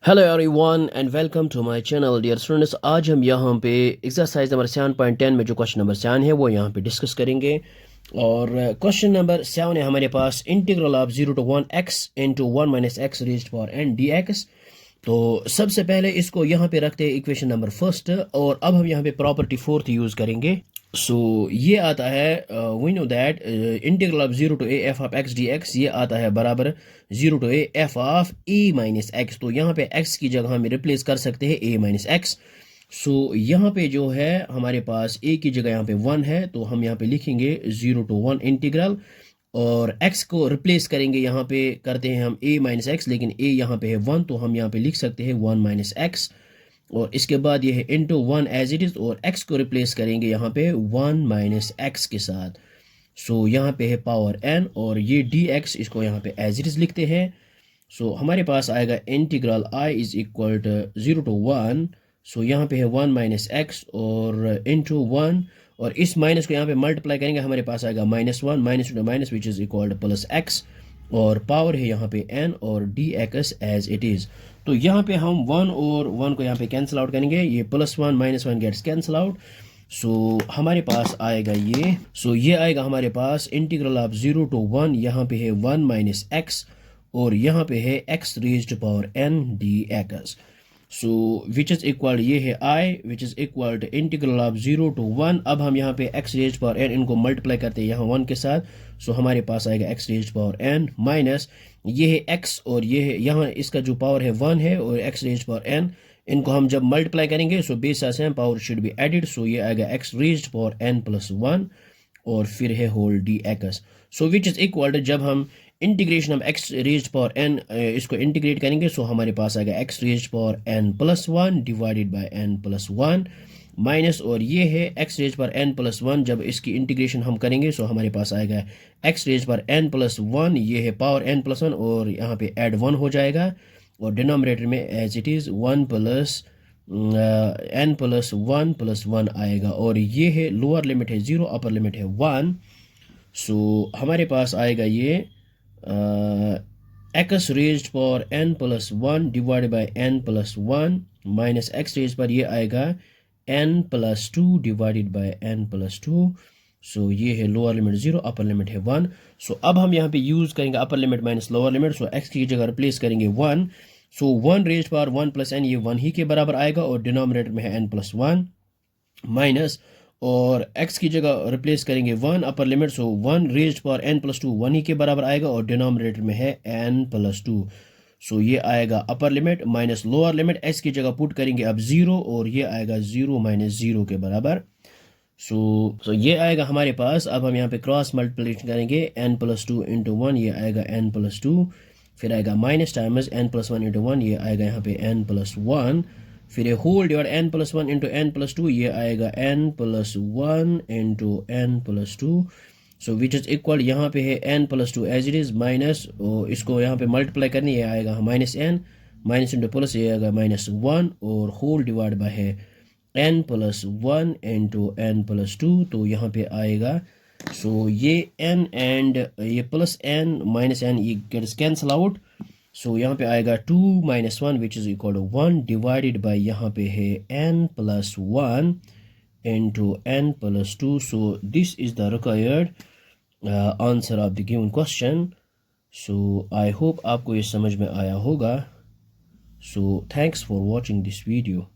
Hello everyone and welcome to my channel dear students. आज हम यहाँ पे एक्सरसाइज नंबर 7.10 में जो क्वेश्चन नंबर 7 है वो यहाँ पे डिस्कस करेंगे। और क्वेश्चन नंबर 7 है हमारे पास integral of 0 to 1 x into 1 minus x raised power n dx। तो सबसे पहले इसको यहाँ पे रखते हैं इक्वेशन नंबर फर्स्ट, और अब हम यहाँ पे प्रॉपर्टी फोर्थ यूज़ करेंगे। सो ये आता है we know that integral of 0 to a f of x dx ये आता है बराबर 0 to a f of a minus x. तो यहाँ पे x की जगह हम रिप्लेस कर सकते हैं a माइनस एक्स। सो यहाँ पे जो है हमारे पास a की जगह यहाँ पे 1 है, तो हम यहाँ पे लिखेंगे 0 to 1 इंटीग्रल, और x को रिप्लेस करेंगे, यहाँ पे करते हैं हम a माइनस एक्स, लेकिन a यहाँ पे है 1 तो हम यहाँ पे लिख सकते हैं 1 माइनस एक्स। और इसके बाद ये है इंटू 1 एज इट इज़, और x को रिप्लेस करेंगे यहाँ पे 1 माइनस एक्स के साथ। सो यहाँ पे है पावर n, और ये dx इसको यहाँ पे एज इट इज़ लिखते हैं। सो हमारे पास आएगा integral i is equal to 0 to 1। So यहाँ पे है 1 माइनस एक्स और इंटू 1, और इस माइनस को यहाँ पे मल्टीप्लाई करेंगे, हमारे पास आएगा -1 minus two minus which is equal two plus x, और पावर है यहाँ पे n और dx एज इट इज़। तो यहाँ पे हम 1 और 1 को यहाँ पे कैंसिल आउट करेंगे, ये +1 -1 गेट्स कैंसिल आउट। सो हमारे पास आएगा ये, ये आएगा हमारे पास इंटीग्रल ऑफ 0 to 1, यहाँ पे है 1 माइनस एक्स और यहाँ पे है x raised power n dx। So which is equal, ये है i which is equal to integral of 0 to 1। अब हम यहाँ पे x रेज्ड पावर n इनको मल्टीप्लाई करते हैं यहाँ 1 के साथ। सो हमारे पास आएगा x raised power n minus ये है x, और ये है यहाँ इसका जो पावर है 1 है, और x रेज्ड पावर n इनको हम जब मल्टीप्लाई करेंगे so base same power should be added. So ये आएगा x raised power n plus 1 और फिर है whole dx। So which is equal, जब हम integration of x raised power n इसको इंटीग्रेट करेंगे सो हमारे पास आएगा x raised power n plus 1 divided by n plus 1 minus, और ये है x raised power n plus 1, जब इसकी इंटीग्रेशन हम करेंगे सो हमारे पास आएगा x raised power n plus 1, ये है पावर n प्लस 1 और यहाँ पे ऐड 1 हो जाएगा, और डिनोमिनेटर में as it is 1 plus n plus 1 plus 1 आएगा, और ये है लोअर लिमिट है 0, अपर लिमिट है 1। सो हमारे पास आएगा ये x raised power n plus 1 divide by n plus 1 minus x raised पर ये आएगा n plus 2 divided by n plus 2। सो ये है लोअर लिमिट 0, अपर लिमिट है 1। सो अब हम यहाँ पे यूज़ करेंगे upper limit minus lower limit. So x की जगह रिप्लेस करेंगे 1। So 1 raised power 1 plus n ये 1 ही के बराबर आएगा, और डिनोमिनेटर में है n प्लस 1 माइनस, और x की जगह रिप्लेस करेंगे 1 अपर लिमिट। सो 1 रेज्ड पावर n प्लस 2 1 ही के बराबर आएगा, और डिनोमिनेटर में है n प्लस 2। सो ये आएगा अपर limit minus lower limit, x की जगह पुट करेंगे अब 0, और ये आएगा 0 माइनस 0 के बराबर। सो ये आएगा हमारे पास। अब हम यहाँ पे क्रॉस मल्टीप्लिकेशन करेंगे n प्लस 2 इंटू 1, ये आएगा n प्लस 2, फिर आएगा minus times n plus 1 into 1, ये आएगा यहाँ पे n प्लस 1, फिर whole divide n plus 1 into n plus 2, ये आएगा n plus 1 into n plus 2। So which is equal, यहाँ पे है n plus 2 as it is minus, इसको यहाँ पे मल्टीप्लाई करनी, ये आएगा minus n minus into plus, ये आएगा -1, और होल डिवाइड बाय है n plus 1 into n plus 2, तो यहाँ पे आएगा। सो ये n एंड ये प्लस n माइनस n ये गेट्स कैंसल आउट। सो यहाँ पे आएगा 2 minus 1 which is equal to 1 divided by यहाँ पे है n plus 1 into n plus 2। So this is the required answer of the given question. So I hope आपको ये समझ में आया होगा। So thanks for watching this video.